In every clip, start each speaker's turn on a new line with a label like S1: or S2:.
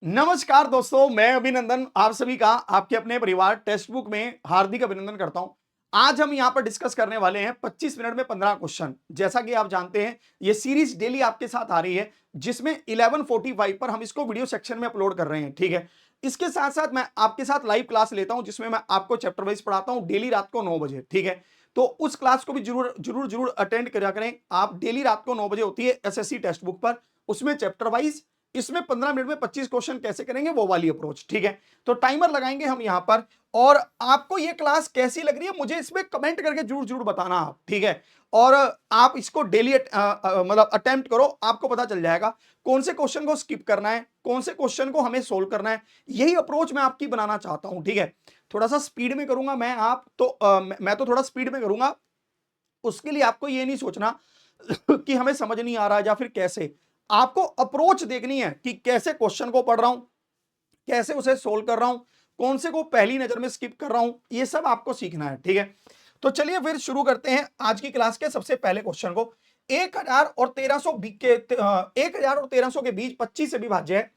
S1: नमस्कार दोस्तों, मैं अभिनंदन आप सभी का आपके अपने परिवार टेक्स्ट बुक में हार्दिक अभिनंदन करता हूं। आज हम यहां पर डिस्कस करने वाले हैं 25 मिनट में 15 क्वेश्चन। जैसा कि आप जानते हैं ये सीरीज डेली आपके साथ आ रही है, जिसमें 11:45 पर हम इसको वीडियो सेक्शन में अपलोड कर रहे हैं। ठीक है, इसके साथ साथ मैं आपके साथ लाइव क्लास लेता हूं, जिसमें मैं आपको चैप्टर वाइज पढ़ाता हूं डेली रात को 9 बजे। ठीक है, तो उस क्लास को भी जरूर जरूर जरूर अटेंड करा करें। आप डेली रात को 9 बजे होती है एसएससी टेक्स्ट बुक पर, उसमें चैप्टर वाइज इसमें 15 मिनट में 25 क्वेश्चन कैसे करेंगे वो वाली अप्रोच। ठीक है, तो टाइमर लगाएंगे हम यहां पर। और आपको ये क्लास कैसी लग रही है मुझे इसमें कमेंट करके जरूर जरूर बताना आप। ठीक है, और आप इसको डेली मतलब अटेम्प्ट करो, आपको पता चल जाएगा कौन से क्वेश्चन को स्किप करना है, कौन से क्वेश्चन को हमें सोल्व करना है। यही अप्रोच मैं आपकी बनाना चाहता हूं। ठीक है, थोड़ा सा स्पीड में करूंगा मैं, आप तो मैं तो थोड़ा स्पीड में करूंगा। उसके लिए आपको ये नहीं सोचना कि हमें समझ नहीं आ रहा है या फिर कैसे। आपको अप्रोच देखनी है कि कैसे क्वेश्चन को पढ़ रहा हूं, कैसे उसे सोल्व कर रहा हूं, कौन से को पहली नजर में स्किप कर रहा हूं, ये सब आपको सीखना है। ठीक है, तो चलिए फिर शुरू करते हैं आज की क्लास के सबसे पहले क्वेश्चन को। 1000 और 1300 के बीच 25 से विभाज्य है।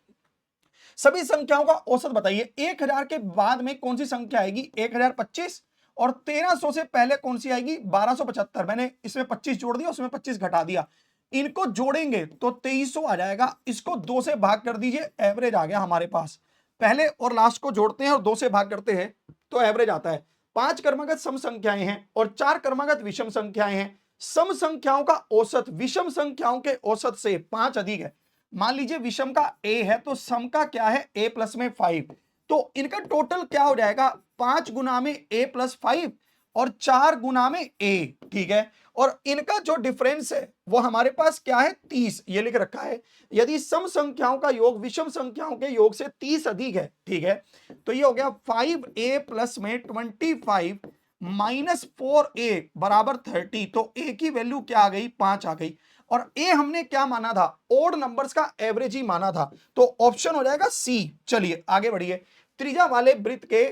S1: सभी संख्याओं का औसत बताइए। 1000 के बाद में कौन सी संख्या आएगी? 1025। और 1300 से पहले कौन सी आएगी? 1275। मैंने इसमें 25 जोड़ दिया, उसमें 25 घटा दिया। इनको जोड़ेंगे तो 2300 आ जाएगा। इसको 2 से भाग कर दीजिए, एवरेज आ गया हमारे पास। पहले और लास्ट को जोड़ते हैं और 2 से भाग करते हैं तो एवरेज आता है। 5 क्रमागत सम संख्याएं हैं और 4 क्रमागत विषम संख्याएं हैं। सम संख्याओं का औसत विषम संख्याओं के औसत से 5 अधिक है। मान लीजिए विषम का a है तो सम का क्या है? a प्लस में 5। तो इनका टोटल क्या हो जाएगा? 5 गुना में a प्लस 5 और 4 गुना में a। ठीक है, और इनका जो डिफरेंस है वो हमारे पास क्या है? 30। ये लिख रखा है यदि सम संख्याओं का योग विषम संख्याओं के योग से 30 अधिक है। ठीक है, तो ये हो गया 5a प्लस में 25 माइनस 4a बराबर 30। तो a की वैल्यू क्या आ गई? 5 आ गई। और ए हमने क्या माना था? ओड नंबर्स का एवरेज ही माना था, तो ऑप्शन हो जाएगा सी। चलिए आगे बढ़िए। त्रिज्या वाले वृत्त के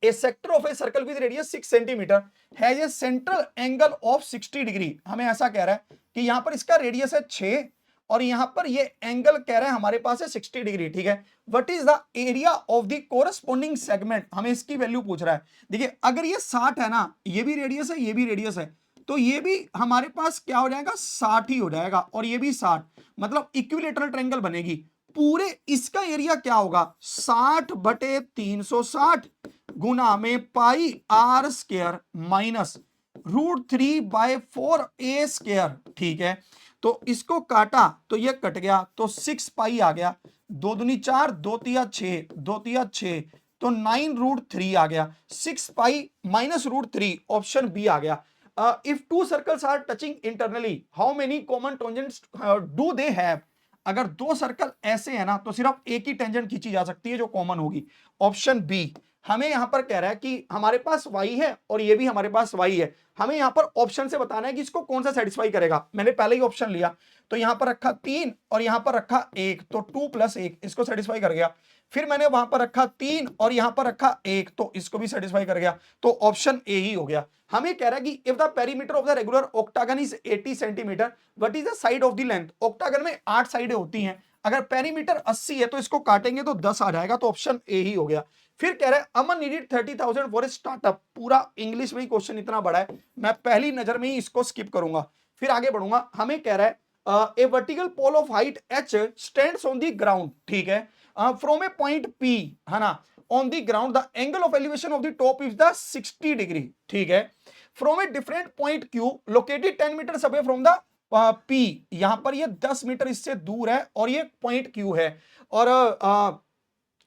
S1: a sector of a circle with radius 6 centimetre has a central angle of 60 degree. हमें ऐसा कह रहा है कि यहां पर इसका रेडियस है 6 और यहां पर ये एंगल कह रहा है हमारे पास है 60 डिग्री। ठीक है, what is the area of the corresponding segment? हमें इसकी वैल्यू पूछ रहा है। देखिए अगर ये 60 है ना, ये भी रेडियस है, ये भी रेडियस है, तो ये भी हमारे पास क्या हो जाएगा? 60 ही हो जाएगा। और ये भी 60, मतलब इक्विलेटरल ट्रायंगल बनेगी। पूरे इसका एरिया क्या होगा? 60/360 गुना में पाई आर स्क्वायर माइनस √3/4a²। ठीक है, तो इसको काटा तो ये कट गया तो 6 पाई आ गया। 2 दूनी 4, 2 तिया 6, 2 तिया 6, तो 9√3 आ गया। 6 पाई माइनस √3, ऑप्शन बी आ गया। If two circles are touching internally how many common tangents do they have? अगर दो सर्कल ऐसे है ना तो सिर्फ एक ही टेंजेंट खींची जा सकती है जो कॉमन होगी। Option B. हमें यहां पर कह रहा है कि हमारे पास y है और ये भी हमारे पास y है। हमें यहां पर ऑप्शन से बताना है कि इसको कौन सा सेटिस्फाई करेगा। मैंने पहले ही ऑप्शन लिया तो यहां पर रखा 3 और यहां पर रखा 1, तो 2 + 1 इसको सेटिस्फाई कर गया। फिर मैंने वहां पर रखा 3 और यहां पर रखा 1, तो इसको भी सेटिस्फाई कर गया। तो ऑप्शन ए ही हो गया। हमें कह रहा है कि if the perimeter of the regular octagon is 80 centimetre, what is the side of the length? Octagon में 8 साइडें होती हैं। अगर पेरीमीटर 80 है तो इसको काटेंगे तो 10 आ जाएगा। तो ऑप्शन ए ही हो गया। फिर कह रहा है अमन नीडेड 30,000 फॉर स्टार्टअप। पूरा इंग्लिश में ही क्वेश्चन इतना बड़ा है, मैं पहली नजर में ही इसको स्किप करूंगा, फिर आगे बढ़ूंगा। हमें कह रहा है a vertical pole of height h stands on the ground. ठीक है, फ्रॉम ए पॉइंट P, है ना, on the ground the angle of elevation of the top is the 60 degree. ठीक है, from a different point Q located 10 metre away from the P, यहां पर ये 10 metre इससे दूर है और ये पॉइंट Q है।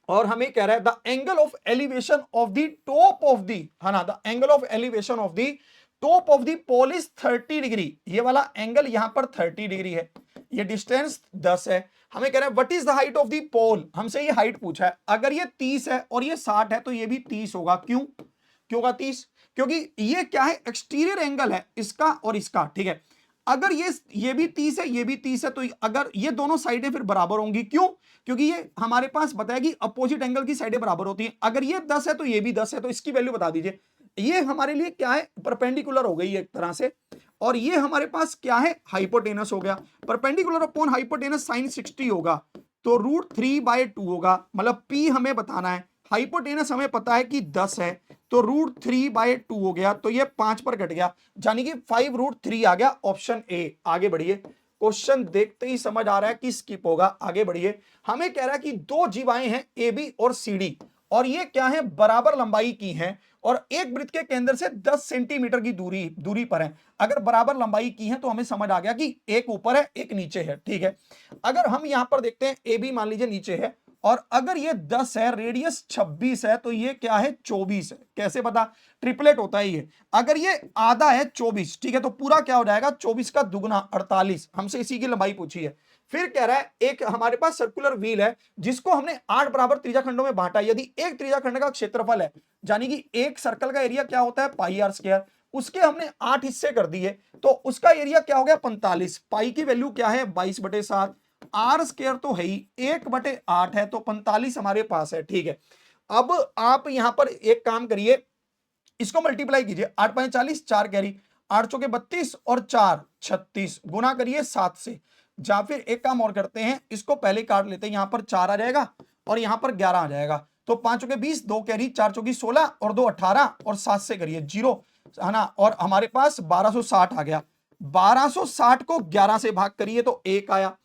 S1: और हमें कह रहा है the angle of elevation of the top of the, है ना, the angle of elevation of the top of the pole is 30 degree. ये वाला एंगल यहां पर 30 डिग्री है, ये डिस्टेंस 10 है। हमें कह रहा है what is the height of the pole? हमसे ये हाइट पूछा है। अगर ये 30 है और ये 60 है तो ये भी 30 होगा। क्यों क्यों होगा 30? क्योंकि ये क्या है? एक्सटीरियर एंगल है इसका और इसका। ठीक है, अगर ये भी 30 है, ये भी 30 है, तो अगर ये दोनों साइडें फिर बराबर होंगी। क्यों? क्योंकि ये हमारे पास बताएगी अपोजिट एंगल की साइडें बराबर होती हैं। अगर ये 10 है तो ये भी 10 है, तो इसकी वैल्यू बता दीजिए। ये हमारे लिए क्या है? परपेंडिकुलर हो गई एक तरह से। और ये हमारे पास क्या है? हाइपोटेनस हो गया। परपेंडिकुलर अपॉन हाइपोटेनस साइन 60 होगा। तो √3/2 होगा, मतलब P हमें बताना है, हाइपोटेनस हमें पता है कि 10 है, तो √3/2 हो गया, तो ये 5 पर घट गया, यानी कि 5√3 आ गया, ऑप्शन ए। आगे बढ़िए, क्वेश्चन देखते ही समझ आ रहा है कि स्किप होगा। आगे बढ़िए, हमें कह रहा है कि दो जीवाएं हैं ए बी और सी डी, और ये क्या है, बराबर लंबाई की हैं और एक वृत्त के केंद्र से 10 सेंटीमीटर की दूरी पर है। अगर बराबर लंबाई की है तो हमें समझ आ गया कि एक ऊपर है एक नीचे है, ठीक है। अगर हम यहां पर देखते हैं ए बी मान लीजिए नीचे है, और अगर ये 10 है, रेडियस 26 है, तो ये क्या है, 24 है। कैसे पता, ट्रिपलेट होता है ये। अगर ये आधा है 24, ठीक है, तो पूरा क्या हो जाएगा, 24 का दुगना 48। हमसे इसी की लंबाई पूछी है। फिर कह रहा है एक हमारे पास सर्कुलर व्हील है जिसको हमने 8 बराबर त्रिज्याखंडों में बांटा। यदि एक त्रिज्याखंड का क्षेत्रफल है, यानी कि एक सर्कल का एरिया क्या होता है, पाई आर स्क्वायर, उसके हमने 8 हिस्से कर दिए, तो उसका एरिया क्या हो गया, 45। पाई की वैल्यू क्या है, 22/7, आर स्क्वायर तो है ही, 1/8 है, तो 45 हमारे पास है, ठीक है। अब आप यहां पर एक काम करिए, इसको मल्टीप्लाई कीजिए, 8 × 40, 4 कैरी, 8 चौके 32 और 4 36, गुना करिए 7 से। या फिर एक काम और करते हैं, इसको पहले काट लेते हैं, यहां पर 4 आ जाएगा और यहां पर 11 आ जाएगा, तो 5 चौके 20, 2 कैरी, 4 चौकी 16 और 2 18 और 7 से करिए 0, है ना, और हमारे पास 1260 आ गया। 1260 को 11 से भाग करिए तो 1 आया,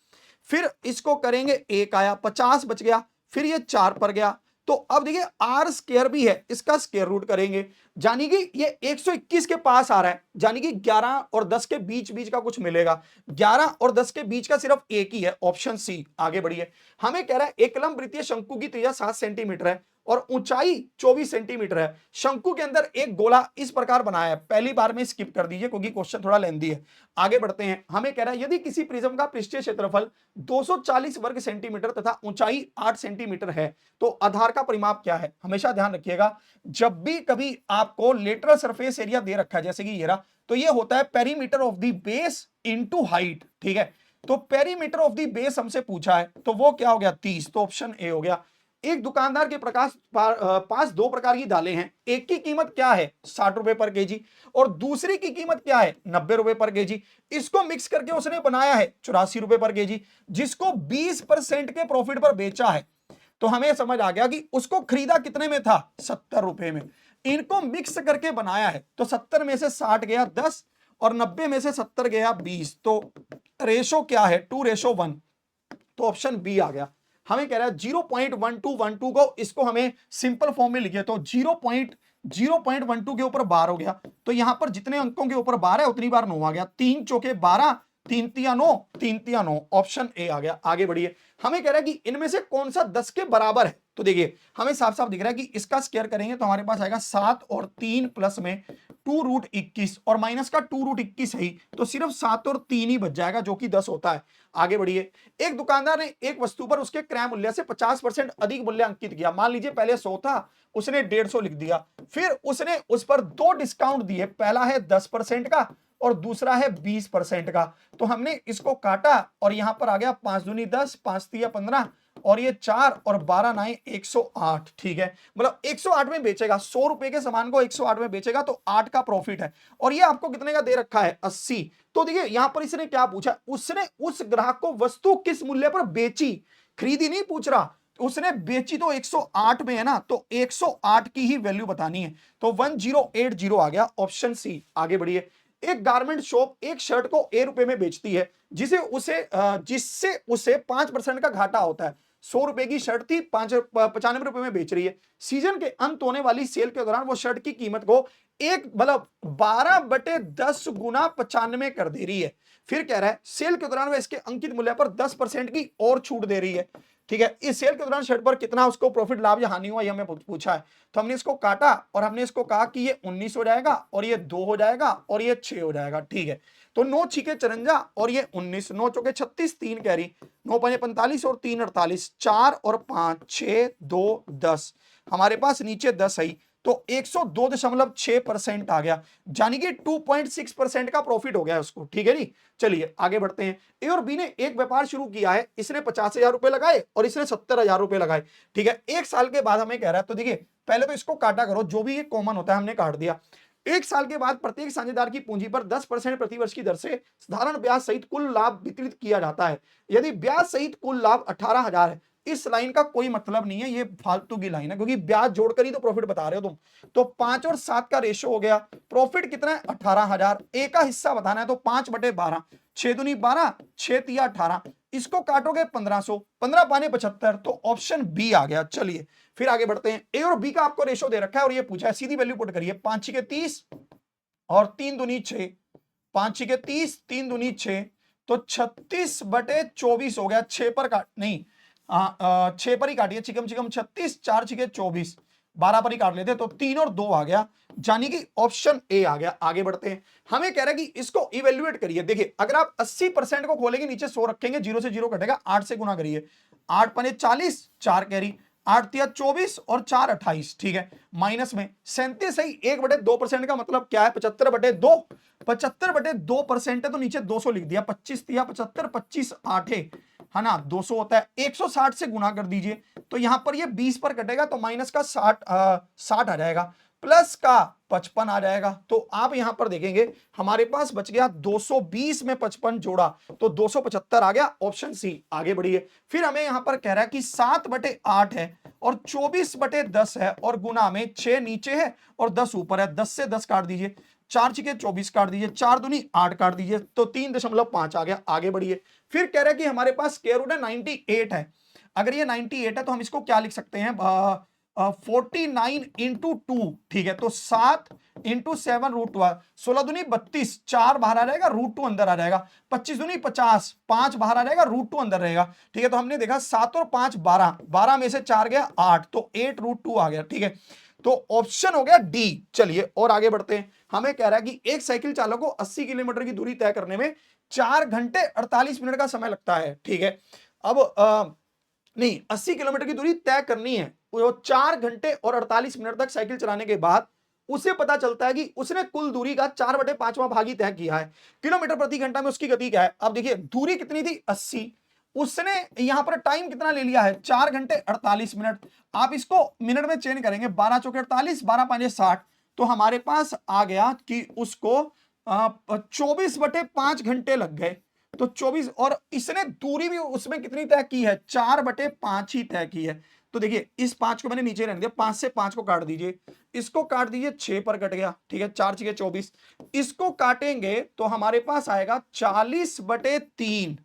S1: फिर इसको करेंगे 1 आया, 50 बच गया, फिर ये 4 पर गया। तो अब देखिए आर स्क्वायर भी है, इसका स्क्वायर रूट करेंगे, यानी कि ये 121 के पास आ रहा है, यानी कि 11 और 10 के बीच बीच का कुछ मिलेगा। 11 और 10 के बीच का सिर्फ एक ही है, ऑप्शन सी। आगे बढ़िए, हमें कह रहा है एक लंब वृत्तीय शंकु की त्रिज्या 7 सेंटीमीटर है और ऊंचाई 24 सेंटीमीटर है। शंकु के अंदर एक गोला इस प्रकार बनाया है। पहली बार में स्किप कर दीजिए क्योंकि क्वेश्चन थोड़ा लेंदी है। आगे बढ़ते हैं, हमें कह रहा है यदि किसी प्रिज्म का पृष्ठीय क्षेत्रफल 240 वर्ग सेंटीमीटर तथा ऊंचाई 8 सेंटीमीटर है, तो आधार का परिमाप क्या है। हमेशा ध्यान रखिएगा, जब भी कभी आपको लेटरल सरफेस एरिया दे रखा है, जैसे कि ये रहा, तो ये होता है perimeter of the base into height, ठीक है। तो पेरीमीटर ऑफ द बेस हमसे पूछा है, तो वो क्या हो गया, 30, तो ऑप्शन ए हो गया। एक दुकानदार के पास दो प्रकार की दालें हैं, एक की कीमत क्या है, 60 रुपए पर केजी, और दूसरी की कीमत क्या है, 90 रुपए पर केजी। इसको मिक्स करके उसने बनाया है 84 रुपए पर केजी, जिसको 20% के प्रॉफिट पर बेचा है। तो हमें समझ आ गया कि उसको खरीदा कितने में था, 70 रुपए में। इनको मिक्स करके बनाया है, तो 70 में से 60 गया 10 और 90 में से 70 गया 20, तो रेशो क्या है, 2:1, तो ऑप्शन बी आ गया। हमें कह रहा है 0.1212 को, इसको हमें सिंपल फॉर्म में लिखे, तो 0.12 के ऊपर बार हो गया, तो यहां पर जितने अंकों के ऊपर बार है उतनी बार 9 आ गया, 3 चौके 12, 3 तिया 9, 3 तिया 9, ऑप्शन ए आ गया। आगे बढ़िए, हमें कह रहा है कि इनमें से कौन सा 10 के बराबर है, तो देखिए हमें साफ साफ दिख रहा है कि इसका स्क्वायर करेंगे तो हमारे पास आएगा 7 और 3 प्लस में 2√21 और माइनस का 2√21 है ही, तो सिर्फ 7 और 3 ही बच जाएगा जो कि 10 होता है। आगे बढ़िए, एक दुकानदार ने एक वस्तु पर उसके क्रय मूल्य से 50% अधिक मूल्य अंकित किया। मान लीजिए पहले 100 था, उसने 150 लिख दिया, फिर उसने उस पर 2 डिस्काउंट दिए, पहला है 10% का और दूसरा है 20% का। तो हमने इसको काटा और यहां पर आ गया 5 दूनी 10, 5 तिया 15 और ये 4 और 12 9 108, ठीक है। मतलब 108 में बेचेगा, 100 रुपए के सामान को 108 में बेचेगा, तो 8 का प्रॉफिट है। और ये आपको कितने का दे रखा है, 80। तो देखिए यहां पर इसने क्या पूछा, उसने उस ग्राहक को वस्तु किस मूल्य पर बेची, खरीदी नहीं पूछ रहा, उसने बेची तो 108 में है ना, तो 108 की ही वैल्यू बतानी है, तो 1080 आ गया, ऑप्शन सी। आगे बढ़िए, एक गारमेंट शॉप एक शर्ट को ए रुपए में बेचती है, जिससे उसे 5% का घाटा होता है। 100 रुपए की शर्ट थी, 95 रुपए में बेच रही है। सीजन के अंत होने वाली सेल के दौरान वो शर्ट की कीमत को एक मतलब 12/10 गुना 95 कर दे रही है। फिर कह रहा है सेल के दौरान वह इसके अंकित मूल्य पर 10% की और छूट दे रही है, ठीक है। इस सेल के दौरान शर्ट पर कितना उसको प्रॉफिट, लाभ या हानि हुआ, ये हमें पूछा है। तो हमने इसको काटा और हमने इसको कहा कि ये 19 हो जाएगा और ये 2 हो जाएगा और ये 6 हो जाएगा, ठीक है। तो 9 छिके 54 और ये 19, 9 चौके 36, 3 कैरी, 9 पंजे 45 और 3 48, 4 और 5 6 2 10, हमारे पास नीचे 10 है, तो 102.6% आ गया, यानी कि 2.6% का प्रॉफिट हो गया उसको, ठीक है जी। चलिए आगे बढ़ते हैं। ए और बी ने एक व्यापार शुरू किया है, इसने 50,000 रुपए लगाए और इसने 70,000 रुपए लगाए, ठीक है। एक साल के बाद हमें कह रहा है, तो देखिए पहले तो इसको काटा करो, जो भी ये कॉमन होता है हमने काट दिया। 1 साल के बाद प्रत्येक साझेदार की पूंजी पर 10% प्रतिवर्ष की दर से साधारण ब्याज सहित कुल लाभ वितरित किया जाता है। यदि ब्याज सहित कुल लाभ 18,000 है। इस लाइन का कोई मतलब नहीं है, ये फालतू की लाइन है, क्योंकि ब्याज जोड़कर ही तो प्रॉफिट बता रहे हो तुम। तो 5 और 7 का रेशो हो गया, प्रॉफिट कितना है 18,000, ए का हिस्सा बताना है तो 5/12, 6 दूनी 12, 6 तिया 18, इसको काटोगे 1500, 15 पाने 75, तो ऑप्शन बी आ गया। चलिए फिर आगे बढ़ते हैं। ए और बी का आपको रेशो दे रखा है और ये पूछा है, सीधी वैल्यू पुट करिए। 5 6 30 और 3 दूनी 6, 5 6 30, 3 दूनी 6, तो 36/24 हो गया। 6 पर काट नहीं, 6 पर ही काटिए, चिकम चिकम 36, 4 6 24, 12 पर ही काट लेते तो 3 और 2 आ गया, यानी कि ऑप्शन ए आ गया। आगे बढ़ते हैं। हमें कह रहा है कि इसको इवेल्युएट करिए। देखिए अगर आप 80% को खोलेंगे, नीचे 100 रखेंगे, 0 से 0 कटेगा, 8 से गुना करिए। 8 पने 40, 4 कैरी, 8 तिया 24 और 4 28, ठीक है। माइनस में 37 है, 1/2% का मतलब क्या है 75/2, 75/2% है तो नीचे 200 लिख दिया। 25 तिया 75, 25 8 है ना, 200 होता है। 160 से गुना कर दीजिए तो यहां पर ये 20 पर कटेगा तो माइनस का 60 आ जाएगा, प्लस का 55 आ जाएगा। तो आप यहां पर देखेंगे हमारे पास बच गया 220 में 55 जोड़ा तो 275 आ गया, ऑप्शन सी। आगे बढ़िए। फिर हमें यहां पर कह रहा है कि 7/8 है और 24/10 है और गुना में 6 नीचे है और 10 ऊपर है। 10 से 10 काट दीजिए, 4 छिके 24 काट दीजिए, 4 दूनी 8 काट दीजिए तो 3.5 आ गया। आगे बढ़िए। फिर कह रहा है कि हमारे पास स्क्वायर रूट है 98 है। अगर ये 98 है तो हम इसको क्या लिख सकते हैं, 49 इंटू 2, ठीक है। तो 7 इंटू 7 √2, 16 दूनी 32, 4 बाहर आ जाएगा, √2 अंदर आ जाएगा, 25 दूनी 50, 5 बाहर आ जाएगा, √2 अंदर रहेगा, ठीक है। तो हमने देखा 7 और 5 12, 12 में से 4 गया 8, तो 8 √2 आ गया, ठीक है। तो ऑप्शन हो गया डी। चलिए और आगे बढ़ते हैं। हमें कह रहा है कि एक साइकिल चालक को 80 किलोमीटर की दूरी तय करने में 4 घंटे 48 मिनट का समय लगता है, ठीक है। अब नहीं, 80 किलोमीटर की दूरी तय करनी है, वो 4 घंटे और 48 मिनट तक साइकिल चलाने के बाद उसे पता चलता है कि उसने कुल दूरी का 4/5वां भाग ही तय किया है। किलोमीटर प्रति घंटा में उसकी गति क्या है। अब देखिए दूरी कितनी थी 80, उसने यहां पर टाइम कितना ले लिया है 4 घंटे 48 मिनट। आप इसको मिनट में चेंज करेंगे, 12 चौके 48, 12 पांचे 60, तो हमारे पास आ गया कि उसको 24/5 घंटे लग गए। तो 24, और इसने दूरी भी उसमें कितनी तय की है 4/5 ही तय की है। तो देखिए इस 5 को मैंने नीचे रहने दिया, 5 से 5 को काट दीजिए, इसको काट दीजिए 6 पर कट गया, ठीक है। 4 6 24, इसको काटेंगे तो हमारे पास आएगा 40/3,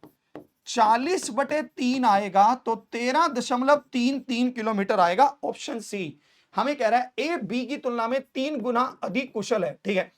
S1: 40/3 आएगा तो 13.33 किलोमीटर आएगा, ऑप्शन सी। हमें कह रहा है ए बी की तुलना में 3 गुना अधिक कुशल है, ठीक है।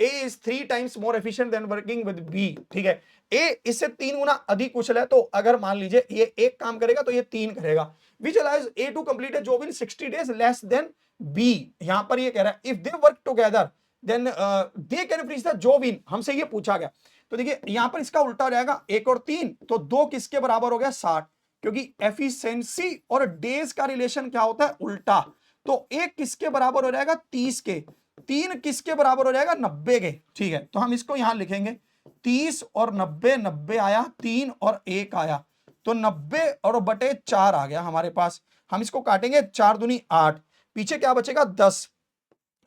S1: A is 3 times more efficient than working with B, ठीक है। ए इससे 3 गुना अधिक कुशल है, तो अगर मान लीजिए ये एक काम करेगा तो ये 3 करेगा। Which allows A to complete a job in 60 days less than B. यहां पर ये कह रहा है if they work together then they can finish the job in, हमसे ये पूछा गया। तो देखिए यहां पर इसका उल्टा हो जाएगा, 1 और 3 तो 2 किसके बराबर हो गया 60, क्योंकि एफिशिएंसी और डेज का रिलेशन क्या होता है उल्टा। तो 1 किसके बराबर हो जाएगा 30 के, 3 किसके बराबर हो जाएगा 90 के, ठीक है। तो हम इसको यहां लिखेंगे 30 और 90, 90 आया, 3 और 1 आया, तो 90 और बटे 4 आ गया हमारे पास। हम इसको काटेंगे, 4 दूनी 8, पीछे क्या बचेगा 10,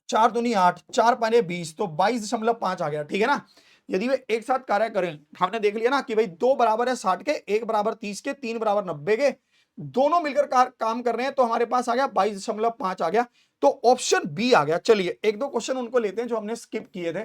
S1: 4 दूनी 8, 4 पाने 20, तो 22.5 आ गया, ठीक है ना। यदि वे एक साथ कार्य करें, हमने देख लिया ना कि भाई 2 बराबर है 60 के, 1 बराबर 30 के, 3 बराबर 90 के, दोनों मिलकर काम कर रहे हैं, तो हमारे पास आ गया 22.5 आ गया, तो ऑप्शन बी आ गया। चलिए एक दो क्वेश्चन उनको लेते हैं जो हमने स्किप किए थे।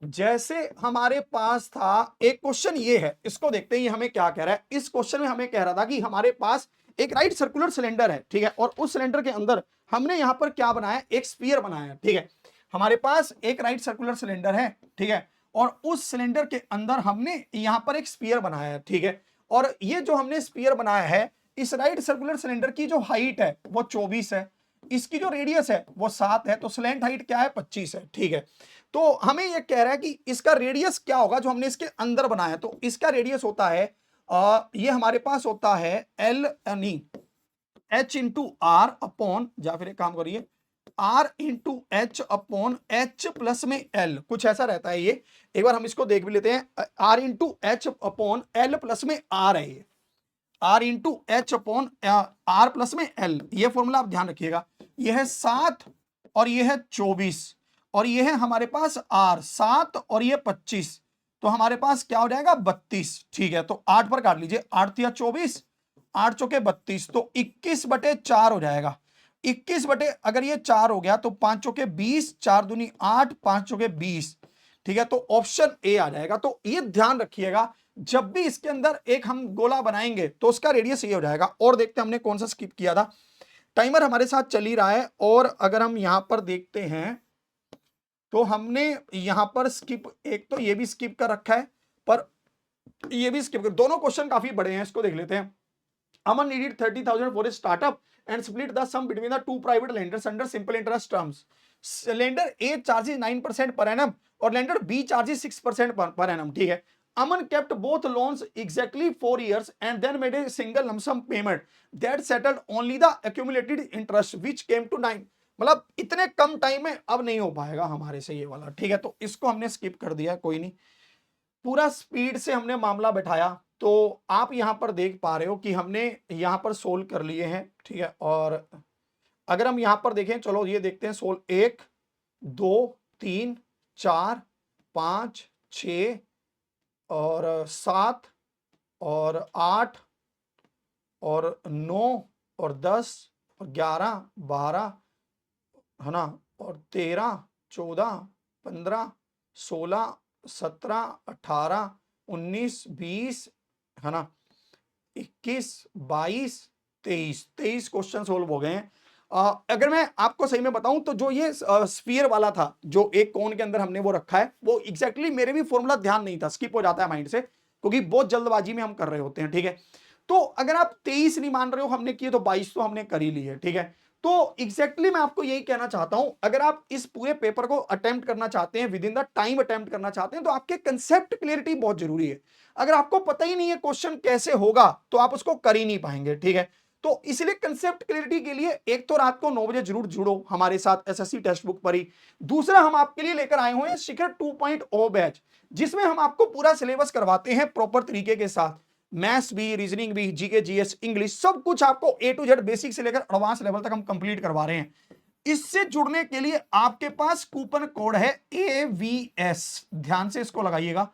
S1: जैसे हमारे पास था एक क्वेश्चन, ये है, इसको देखते हैं ये हमें क्या कह रहा है। इस क्वेश्चन में हमें कह रहा था कि हमारे पास एक राइट सर्कुलर सिलेंडर है, ठीक है, और उस सिलेंडर के अंदर हमने यहां पर क्या बनाया, एक स्फीयर बनाया है, ठीक है। हमारे पास एक राइट सर्कुलर सिलेंडर है, ठीक है, और उस सिलेंडर के अंदर हमने यहां पर एक स्फीयर बनाया है, ठीक है। और ये जो हमने स्फीयर बनाया है, इस राइट सर्कुलर सिलेंडर की जो हाइट है वो 24 है, इसकी जो रेडियस है वो 7 है, तो स्लैंट हाइट क्या है 25 है, ठीक है। तो हमें ये कह रहा है कि इसका रेडियस क्या होगा जो हमने इसके अंदर बनाया है। तो इसका रेडियस होता है ये हमारे पास होता है एल यानी एच इंटू आर अपॉन, या फिर एक काम करिए R into H upon H plus में एल, कुछ ऐसा रहता है ये। एक बार हम इसको देख भी लेते हैं, R into H upon L plus में आर है, ये R into H upon R plus में एल, ये फॉर्मूला आप ध्यान रखिएगा। ये है 7 और ये है 24, और ये है हमारे पास R 7 और ये 25, तो हमारे पास क्या हो जाएगा 32। ठीक है, तो 8 पर काट लीजिए, 8 या 24, 8 चौके 32, तो 21/4 हो जाएगा। 21 अगर ये 4 हो गया तो 5 चौके 20, 4 दूनी 8, 5 चौके 20। ठीक है, तो ऑप्शन ए आ जाएगा। तो ये ध्यान रखिएगा, जब भी इसके अंदर एक हम गोला बनाएंगे तो उसका रेडियस ये हो जाएगा। और देखते हैं हमने कौन सा स्किप किया था। टाइमर हमारे साथ चल ही रहा है, और अगर हम यहां पर देखते हैं तो हमने यहां पर स्किप, एक तो ये भी स्किप कर रखा है, पर ये भी स्किप कर, दोनों क्वेश्चन काफी बड़े हैं, इसको देख लेते हैं। Aman needed 30,000 for his startup and split the sum between the two private lenders under simple interest terms. Lender A charges 9% per annum और lender B charges 6% per annum. ठीक है, Aman kept both loans exactly 4 years and then made a single lump sum payment that settled only the accumulated interest which came to 9। मतलब इतने कम time में अब नहीं हो पाएगा हमारे से ये वाला। ठीक है, तो इसको हमने स्किप कर दिया, कोई नहीं। पूरा स्पीड से हमने मामला बैठाया, तो आप यहां पर देख पा रहे हो कि हमने यहां पर सोल्व कर लिए हैं। ठीक है, और अगर हम यहां पर देखें, चलो ये देखते हैं सोल्व, 1 2 3 4 5 6 और 7 और 8 और 9 और 10 और 11 12 है ना, और 13 14 15 16 17 18 19 20 है ना, 21 22 23 क्वेश्चन सोल्व हो गए हैं। अगर मैं आपको सही में बताऊं तो जो ये स्फीयर वाला था, जो एक कोन के अंदर हमने वो रखा है, वो एग्जैक्टली मेरे भी फॉर्मूला ध्यान नहीं था, स्किप हो जाता है माइंड से, क्योंकि बहुत जल्दबाजी में हम कर रहे होते हैं। ठीक है, तो अगर आप 23 नहीं मान रहे हो हमने किए, तो 22 तो हमने कर ही ली है। ठीक है, तो एग्जैक्टली मैं आपको यही कहना चाहता हूं, अगर आप इस पूरे पेपर को अटेम्प्ट करना चाहते हैं, with in the time attempt करना चाहते हैं, तो आपके कंसेप्ट क्लियरिटी बहुत जरूरी है। अगर आपको पता ही नहीं है क्वेश्चन कैसे होगा, तो आप उसको कर ही नहीं पाएंगे। ठीक है, तो इसलिए कंसेप्ट क्लियरिटी के लिए एक तो रात को 9 बजे जरूर जुड़ो हमारे साथ एसएससी टेक्स्ट बुक पर ही। दूसरा, हम आपके लिए लेकर आए हुए हैं शिखर 2.0 बैच, जिसमें हम आपको पूरा सिलेबस करवाते हैं प्रॉपर तरीके के साथ। मैथ्स भी, रीजनिंग भी, जीके जीएस इंग्लिश, सब कुछ आपको ए टू जेड बेसिक से लेकर एडवांस लेवल तक हम कंप्लीट करवा रहे हैं। इससे जुड़ने के लिए आपके पास कूपन कोड है AVS, ध्यान से इसको लगाइएगा।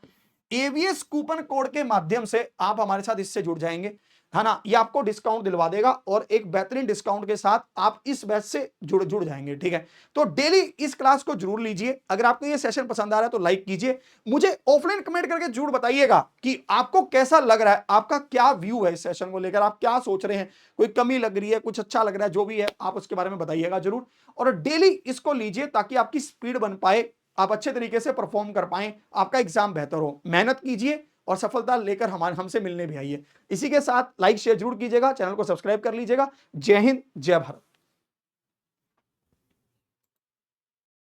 S1: AVS कूपन कोड के माध्यम से आप हमारे साथ इससे जुड़ जाएंगे, है ना, ये आपको डिस्काउंट दिलवा देगा, और एक बेहतरीन डिस्काउंट के साथ आप इस बैच से जुड़ जाएंगे। ठीक है, तो डेली इस क्लास को जरूर लीजिए। अगर आपको ये सेशन पसंद आ रहा है तो लाइक कीजिए, मुझे ऑफलाइन कमेंट करके जरूर बताइएगा कि आपको कैसा लग रहा है, आपका क्या व्यू है इस सेशन को लेकर, आप क्या सोच रहे हैं, कोई कमी लग रही है, कुछ अच्छा लग रहा है, जो भी है आप उसके बारे में बताइएगा जरूर। और डेली इसको लीजिए ताकि आपकी स्पीड बन पाए, आप अच्छे तरीके से परफॉर्म कर पाएं, आपका एग्जाम बेहतर हो। मेहनत हमसे और सफलता लेकर हमसे मिलने भी आइए। इसी के साथ लाइक शेयर जरूर कीजिएगा, चैनल को सब्सक्राइब कर लीजिएगा। जय हिंद, जय भारत।